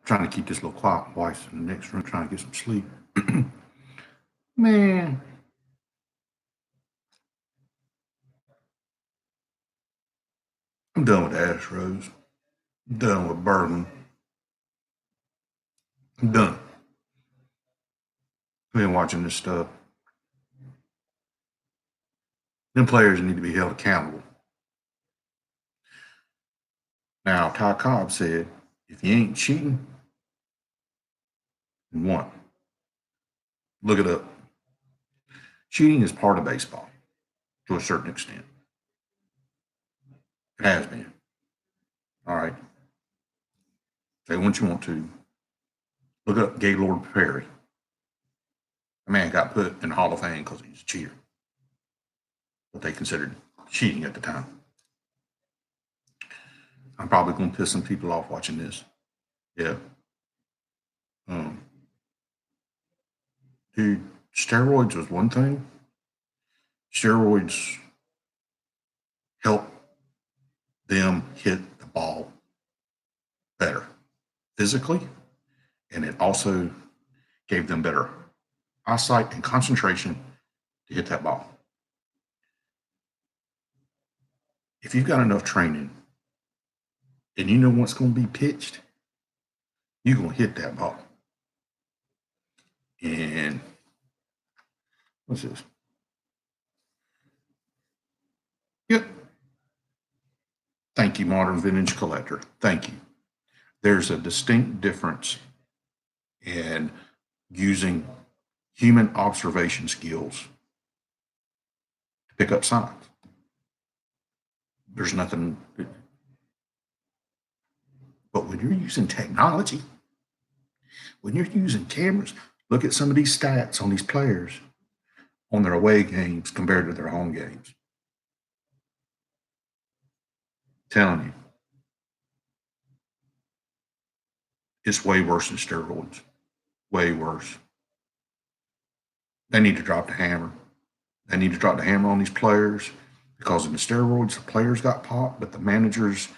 trying to keep this little quiet. Wife's in the next room trying to get some sleep. Man, I'm done with the Astros. I'm done with Berlin. I'm done. I've been watching this stuff. Them players need to be held accountable. Now, Ty Cobb said, if you ain't cheating, then what? Look it up. Cheating is part of baseball to a certain extent. It has been. All right. Say what you want to. Look up Gaylord Perry. A man got put in the Hall of Fame because he's a cheater. What they considered cheating at the time. I'm probably going to piss some people off watching this. Yeah. Dude, steroids was one thing. Steroids help them hit the ball better physically, and it also gave them better eyesight and concentration to hit that ball. If you've got enough training and you know what's going to be pitched, you're going to hit that ball. And what's this? Yep. Thank you, Modern Vintage Collector. Thank you. There's a distinct difference in using human observation skills to pick up signs. There's nothing. But when you're using technology, when you're using cameras, look at some of these stats on these players on their away games compared to their home games. I'm telling you, it's way worse than steroids. Way worse. They need to drop the hammer. They need to drop the hammer on these players because in the steroids, the players got popped, but the managers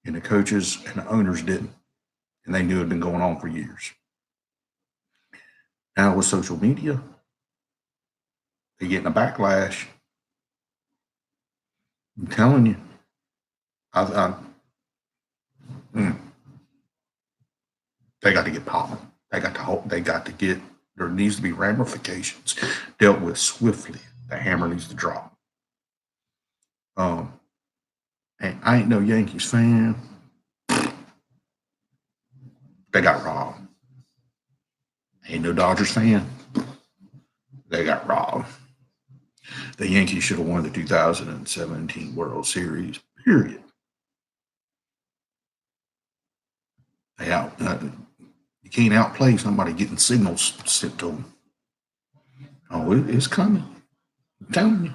and the coaches and the owners didn't. And they knew it had been going on for years. Now with social media, they're getting a backlash. I'm telling you. They got to get popped. There needs to be ramifications dealt with swiftly. The hammer needs to drop. And I ain't no Yankees fan. They got robbed. Ain't no Dodgers fan. They got robbed. The Yankees should have won the 2017 World Series, period. You can't outplay somebody getting signals sent to them. Oh, it's coming. I'm telling you.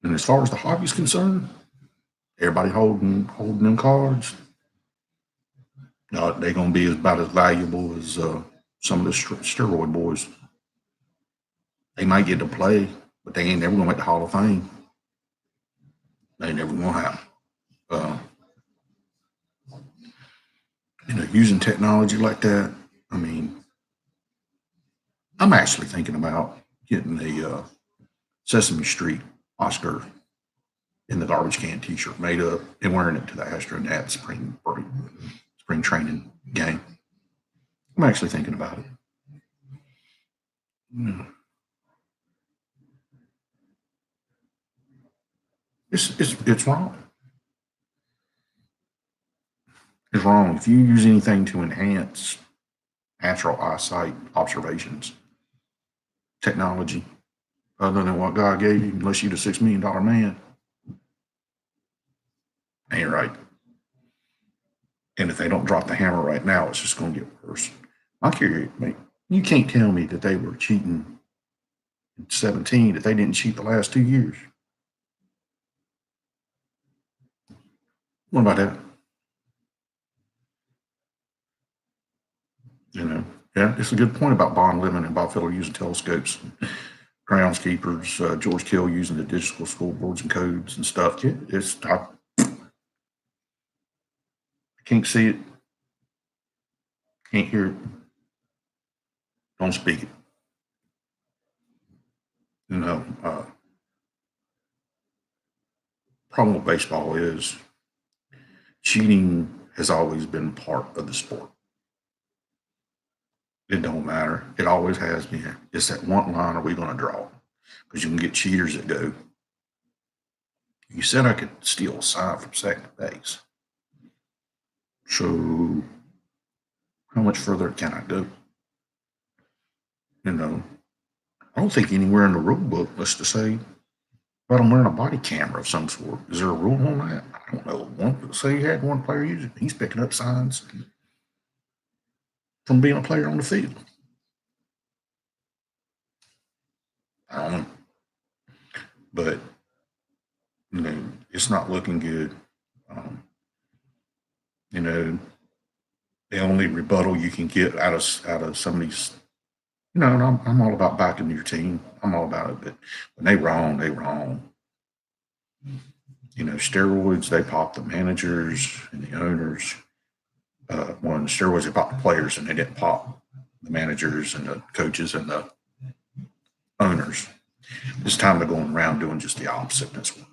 And as far as the hobby's concerned, everybody holding them cards. They're going to be about as valuable as some of the steroid boys. They might get to play, but they ain't never going to make the Hall of Fame. They ain't never going to happen. Using technology like that. I mean, I'm actually thinking about getting a Sesame Street Oscar in the garbage can T-shirt made up and wearing it to the Astros Vent spring training game. I'm actually thinking about it. It's wrong. It's wrong. If you use anything to enhance natural eyesight observations, technology, other than what God gave you, unless you're the $6 million man, ain't right. And if they don't drop the hammer right now, it's just going to get worse. I'm curious, mate. You can't tell me that they were cheating in 17, that they didn't cheat the last 2 years. What about that? Yeah, it's a good point about Bond Lemon and Bob Fiddler using telescopes, groundskeepers, George Kill using the digital school boards and codes and stuff. Yeah, I Can't see it. Can't hear it. Don't speak it. You know, problem with baseball is cheating has always been part of the sport. It don't matter. It always has been. It's that one line are we going to draw? Because you can get cheaters that go. You said I could steal a sign from second base. So how much further can I go? You know, I don't think anywhere in the rule book lists to say but I'm wearing a body camera of some sort. Is there a rule on that? I don't know. One say you had one player using he's picking up signs from being a player on the field. I don't know. But you know, it's not looking good. You know, the only rebuttal you can get out of some of these, you know, and I'm all about backing your team. I'm all about it. But when they wrong, they wrong. You know, steroids, they pop the managers and the owners. When steroids, they pop the players and they didn't pop the managers and the coaches and the owners. It's time to go around doing just the opposite. That's worse.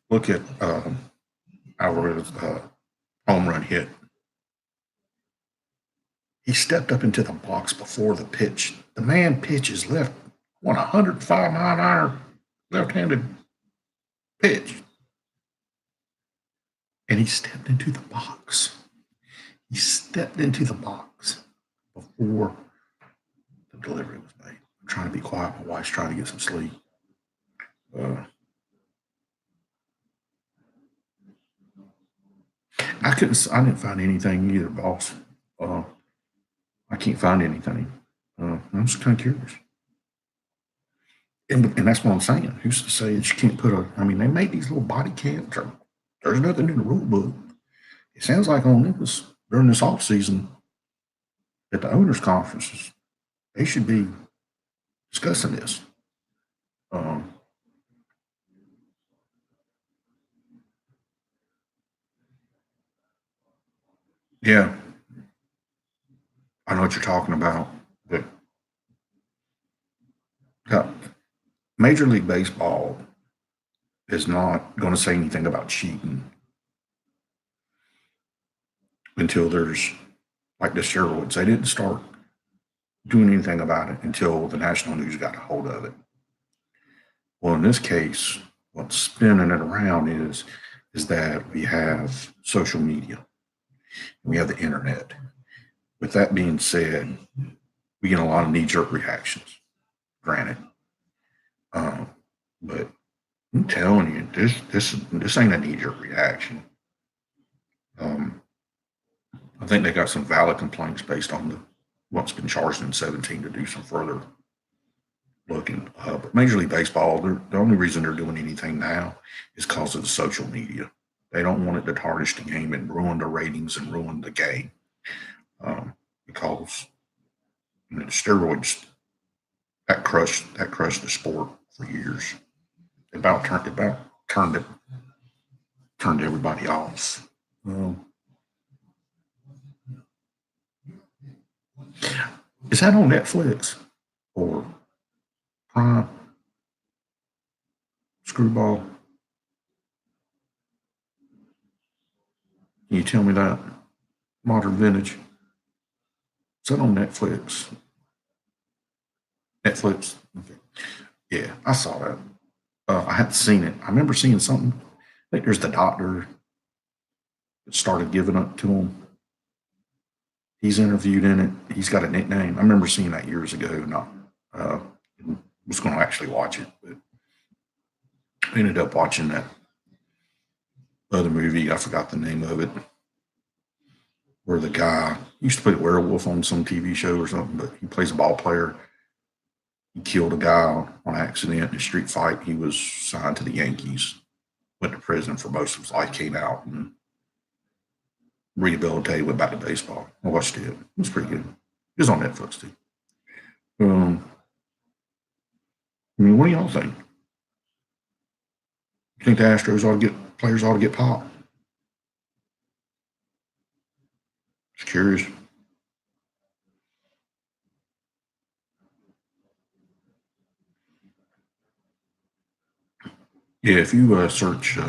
Look at our home run hit. He stepped up into the box before the pitch. The man pitches left on a 105-mile-an-hour left-handed pitch. And he stepped into the box. He stepped into the box before the delivery was made. I'm trying to be quiet. My wife's trying to get some sleep. I didn't find anything either, boss. I can't find anything. I'm just kind of curious. And that's what I'm saying. Who's to say that you can't put I mean, they made these little body cams. There's nothing in the rule book. It sounds like on this, during this off season, at the owners' conferences, they should be discussing this. Yeah, I know what you're talking about. But Major League Baseball is not going to say anything about cheating until there's like the steroids. They didn't start doing anything about it until the national news got a hold of it. Well, in this case, what's spinning it around is that we have social media, we have the internet. With that being said, we get a lot of knee-jerk reactions. Granted, but I'm telling you, this ain't a knee-jerk reaction. I think they got some valid complaints based on what's been charged in 17 to do some further looking. But Major League Baseball, the only reason they're doing anything now is because of the social media. They don't want it to tarnish the game and ruin the ratings and ruin the game. Because you know, the steroids that crushed the sport for years. It about turned everybody off. Is that on Netflix or Prime? Screwball? Can you tell me that? Modern Vintage. Is that on Netflix? Netflix? Okay. Yeah, I saw that. I hadn't seen it. I remember seeing something. I think there's the doctor that started giving up to him. He's interviewed in it. He's got a nickname. I remember seeing that years ago. Not was going to actually watch it, but I ended up watching that other movie. I forgot the name of it, where the guy used to play werewolf on some TV show or something, but he plays a ball player. He killed a guy on accident in a street fight. He was signed to the Yankees, went to prison for most of his life, came out and rehabilitated, went back to baseball. I watched it. It was pretty good. It was on Netflix too. I mean, what do y'all think? You think the Astros players ought to get popped? Just curious. Yeah, if you search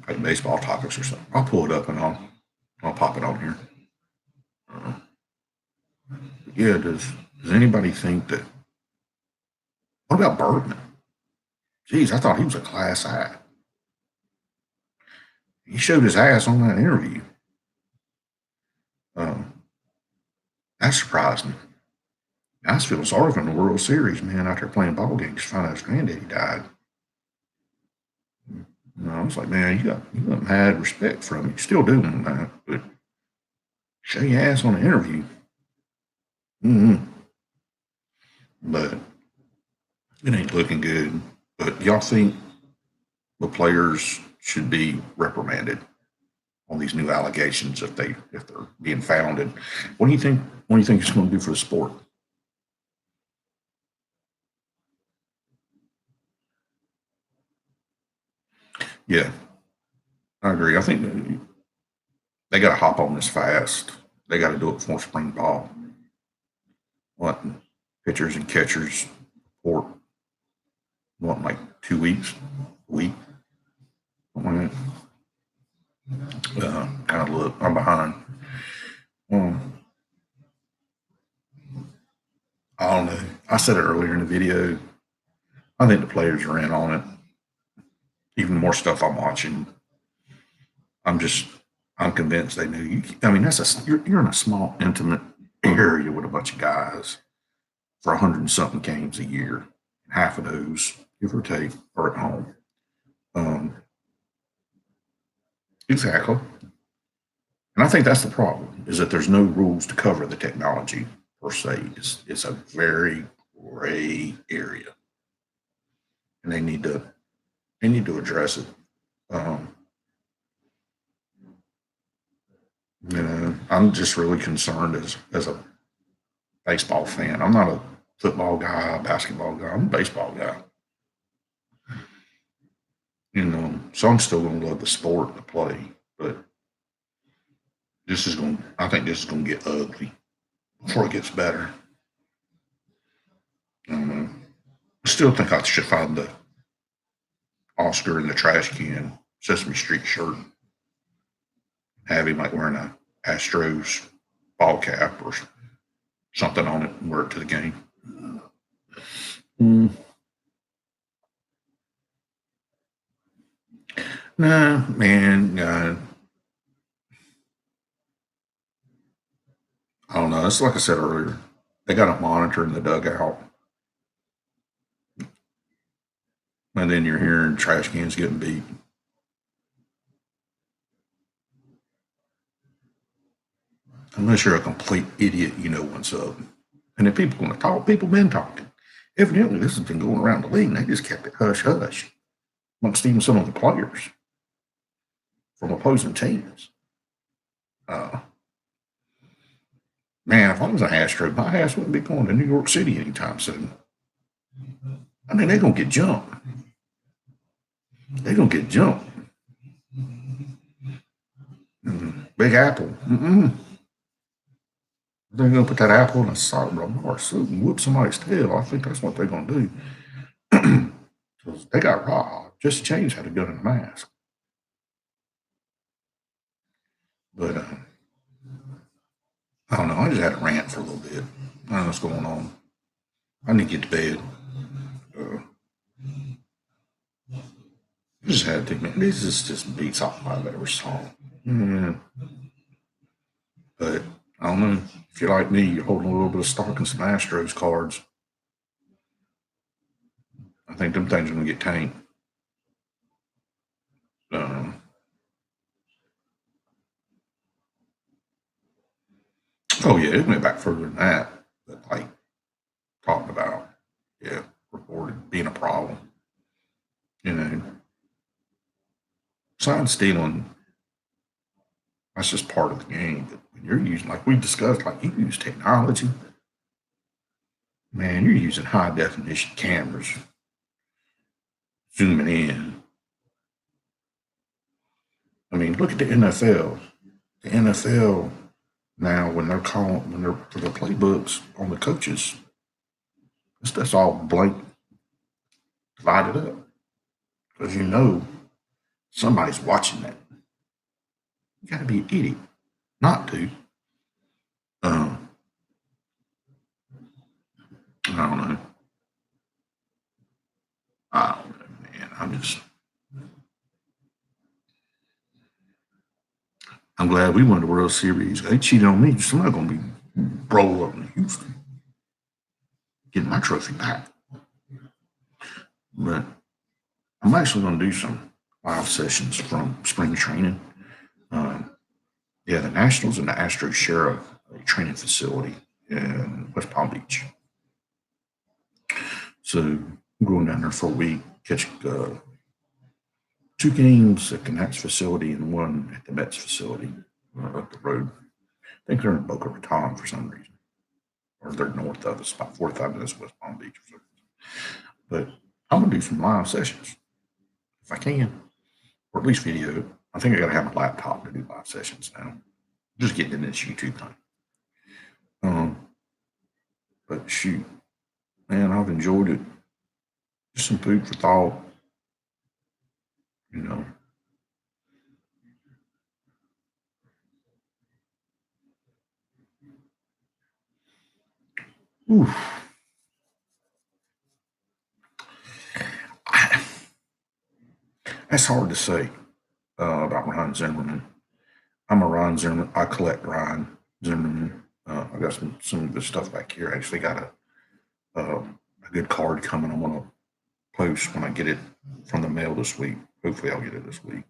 like baseball topics or something, I'll pull it up and I'll pop it on here. Uh, yeah, does anybody think that? What about Bergman? Geez, I thought he was a class act. He showed his ass on that interview. That surprised me. I was feeling sorry for him in the World Series, man, out there playing ball games, find out his granddaddy died. I was like, man, you got mad respect from him. You still doing that, but show your ass on the interview. Mm-hmm. But it ain't looking good. But y'all think the players should be reprimanded on these new allegations if they're being founded? What do you think? What do you think it's going to do for the sport? Yeah, I agree. I think they got to hop on this fast. They got to do it before spring ball. What pitchers and catchers report? What, like 2 weeks, a week, something like that. Kind of look, I'm behind. Um, I don't know. I said it earlier in the video. I think the players are in on it. Even more stuff I'm watching. I'm just, I'm convinced they knew. I mean, you're in a small, intimate area with a bunch of guys for 100 and something games a year. Half of those, give or take, are at home. Um, exactly. And I think that's the problem, is that there's no rules to cover the technology per se. It's a very gray area. And they need to address it. Um, I'm just really concerned as a baseball fan. I'm not a football guy, basketball guy. I'm a baseball guy. So I'm still gonna love the sport to play, but I think this is gonna get ugly before it gets better. I still think I should find the Oscar in the trash can Sesame Street shirt, have him like wearing a Astros ball cap or something on it and wear it to the game. Mm. Nah, man, I don't know. It's like I said earlier. They got a monitor in the dugout, and then you're hearing trash cans getting beat. Unless you're a complete idiot, you know what's up. And if people going to talk, people been talking. Evidently, this has been going around the league. They just kept it hush hush amongst even some of the players from opposing teams. Uh, Man, if I was an Astro, my ass wouldn't be going to New York City anytime soon. I mean, they're going to get jumped. They're going to get jumped. Big Apple. They're going to put that apple in a solid bar suit and whoop somebody's tail. I think that's what they're going to do. Because they got robbed. Jesse James had a gun and a mask. But I don't know. I just had a rant for a little bit. I don't know what's going on. I need to get to bed. I just had to think, man, this is just beats off I've ever saw. But I don't know. If you're like me, you're holding a little bit of stock in some Astros cards. I think them things are going to get tanked. Oh yeah, it went back further than that. But like talking about, yeah, reported being a problem. You know, sign stealing. That's just part of the game. But when you're using, like we discussed, like you use technology, man, you're using high definition cameras zooming in. I mean, look at the NFL. The NFL now, when they're for their playbooks on the coaches, that's all blank, divided up, because somebody's watching that. You got to be an idiot not to. Um, I don't know. I don't know, man. I'm glad we won the World Series. They cheated on me. So I'm not going to be rolled up in Houston, getting my trophy back. But I'm actually going to do some live sessions from spring training. The Nationals and the Astros share a training facility in West Palm Beach. So I'm going down there for a week, catch 2 games at the Nats facility and 1 at the Mets facility up the road. I think they're in Boca Raton for some reason, or they're north of us, about 45 minutes West Palm Beach. Or something. But I'm going to do some live sessions if I can, or at least video. I think I got to have my laptop to do live sessions now. Just getting into this YouTube thing. But shoot, man, I've enjoyed it. Just some food for thought. Oof. That's hard to say about Ryan Zimmerman. I'm a Ryan Zimmerman. I collect Ryan Zimmerman. I got some of the stuff back here. I actually got a good card coming. I'm gonna post when I get it from the mail this week. Hopefully, I'll get it this week.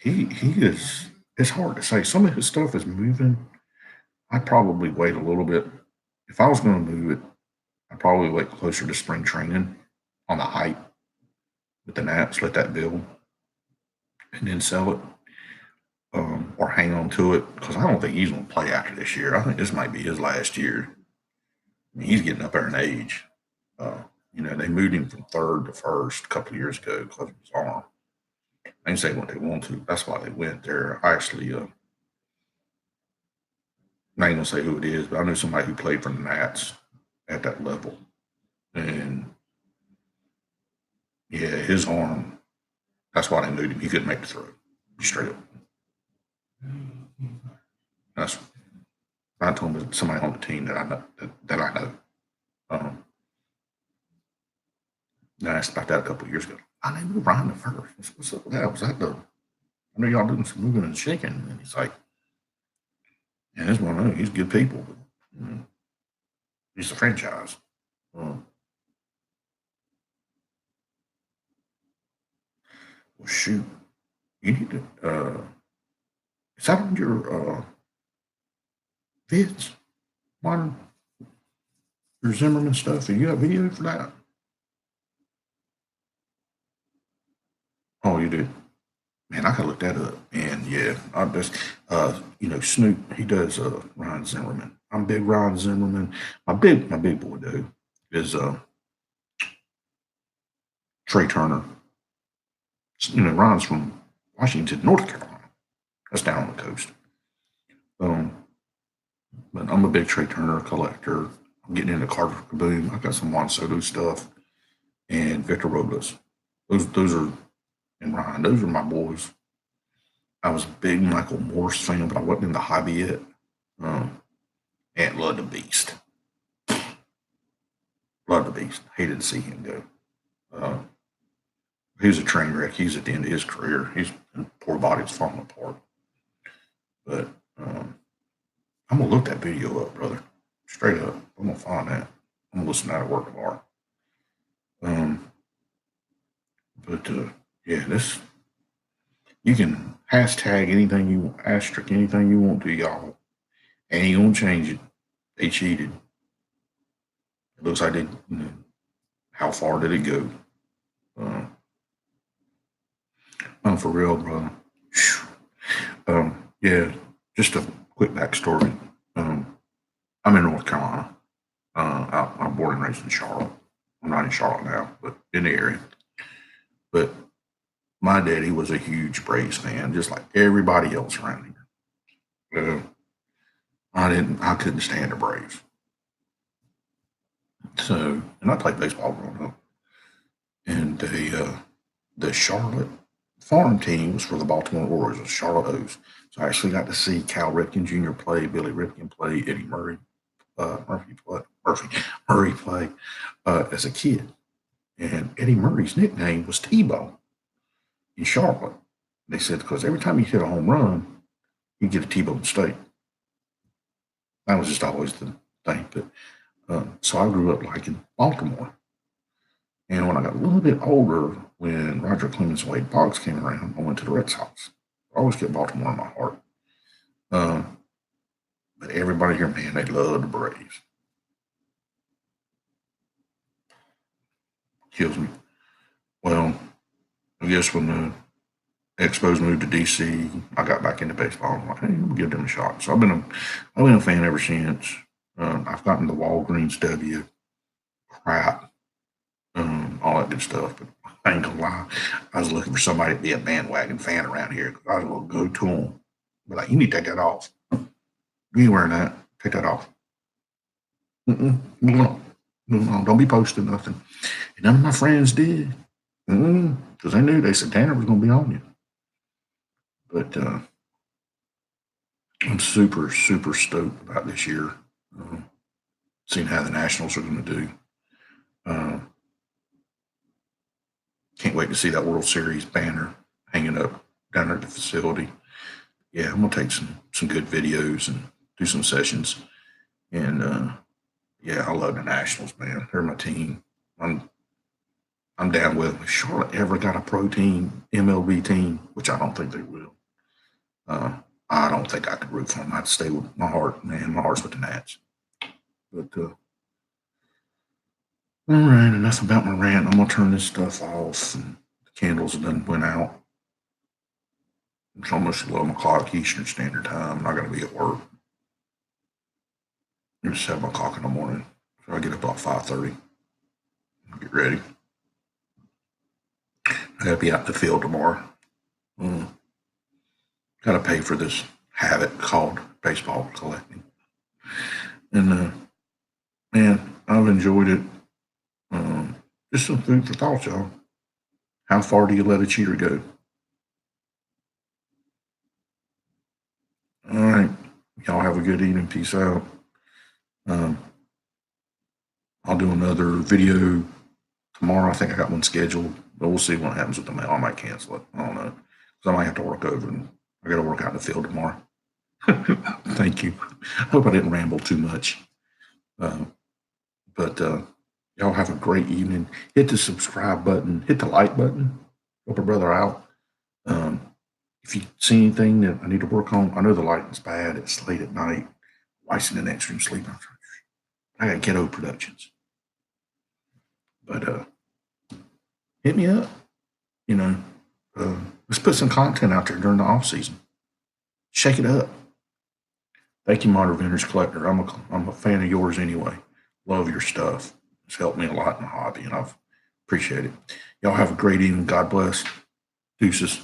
He is. It's hard to say. Some of his stuff is moving. I'd probably wait a little bit. If I was going to move it, I'd probably wait closer to spring training on the hype with the Nats, let that build, and then sell it, or hang on to it, because I don't think he's going to play after this year. I think this might be his last year. I mean, he's getting up there in age. They moved him from third to first a couple of years ago because of his arm. They can say what they want to. That's why they went there. I actually, I ain't gonna say who it is, but I know somebody who played for the Nats at that level, and yeah, his arm. That's why they moved him. He couldn't make the throw, straight up. That's I told him somebody on the team that I know. That I know. I asked about that a couple of years ago. I knew Ryan the first. What's up with that? Was that the? I know y'all doing some moving and shaking, and he's like, "Yeah, this one, he's good people. But, he's a franchise." Well, shoot, you need to. Is that on your vids? One, your Zimmerman stuff? And you got video for that? Oh, you did. Man, I gotta look that up. And yeah, I just Snoop, he does Ryan Zimmerman. I'm big Ryan Zimmerman. My big boy though is Trey Turner. Ryan's from Washington, North Carolina. That's down on the coast. But I'm a big Trey Turner collector. I'm getting into Carter Kaboom. I got some Juan Soto stuff and Victor Robles. Those are, and Ryan, those are my boys. I was a big Michael Morse fan, but I wasn't in the hobby yet. And loved the Beast. Loved the Beast. Hated to see him go. He was a train wreck. He's at the end of his career. His poor body's falling apart. But I'm gonna look that video up, brother. Straight up. I'm gonna find that. I'm gonna listen to that work of art. Yeah, this you can hashtag anything you want, asterisk anything you want to, y'all. Ain't gonna change it. They cheated. It looks like they. How far did it go? For real, brother. Yeah, just a quick backstory. I'm in North Carolina, out born and raised in Charlotte. I'm not in Charlotte now, but in the area. But my daddy was a huge Braves fan, just like everybody else around here. I couldn't stand the Braves. So, and I played baseball growing up. And the Charlotte farm team was for the Baltimore Orioles, the Charlotte O's. So I actually got to see Cal Ripken Jr. play, Billy Ripken play, Eddie Murray, Murray play as a kid. And Eddie Murray's nickname was Tebow in Charlotte. They said because every time he hit a home run, he'd get a T-bone steak. That was just always the thing. But so I grew up liking Baltimore. And when I got a little bit older, when Roger Clemens and Wade Boggs came around, I went to the Red Sox. I always kept Baltimore in my heart. But everybody here, man, they love the Braves. Kills me. Well, I guess when the Expos moved to DC, I got back into baseball. I'm like, hey, I'm gonna give them a shot. So I've been a fan ever since. I've gotten the Walgreens W crap, all that good stuff. But I ain't gonna lie, I was looking for somebody to be a bandwagon fan around here. I was gonna go to them, be like, you need to take that off. You ain't wearing that. Take that off. Move on. Don't be posting nothing. And none of my friends did. Because they knew, they said Tanner was going to be on you. But I'm super, super stoked about this year. Seeing how the Nationals are going to do. Can't wait to see that World Series banner hanging up down at the facility. Yeah, I'm going to take some good videos and do some sessions. And yeah, I love the Nationals, man. They're my team. I'm down with them. If Charlotte ever got a pro team, MLB team, which I don't think they will, I don't think I could root for them. I'd stay with my heart, man. My heart's with the Nats. But all right, enough about my rant. I'm gonna turn this stuff off. And the candles done went out. It's almost 11 o'clock Eastern Standard Time. I'm not gonna be at work. It's 7 o'clock in the morning. So I get up about 5:30. Get ready. I gotta be out in the field tomorrow. Gotta pay for this habit called baseball collecting. And man, I've enjoyed it. Just some food for thought, y'all. How far do you let a cheater go? All right. Y'all have a good evening. Peace out. I'll do another video tomorrow. I think I got one scheduled, but we'll see what happens with the mail. I might cancel it. I don't know. Because I might have to work over, and I got to work out in the field tomorrow. Thank you. I hope I didn't ramble too much. But y'all have a great evening. Hit the subscribe button. Hit the like button. Help a brother out. If you see anything that I need to work on, I know the lighting's bad. It's late at night. Wife's in the next room sleeping. I got ghetto productions. But hit me up. You know, let's put some content out there during the off season. Shake it up. Thank you, Modern Vintage Collector. I'm a fan of yours anyway. Love your stuff. It's helped me a lot in the hobby, and I've appreciate it. Y'all have a great evening. God bless. Deuces.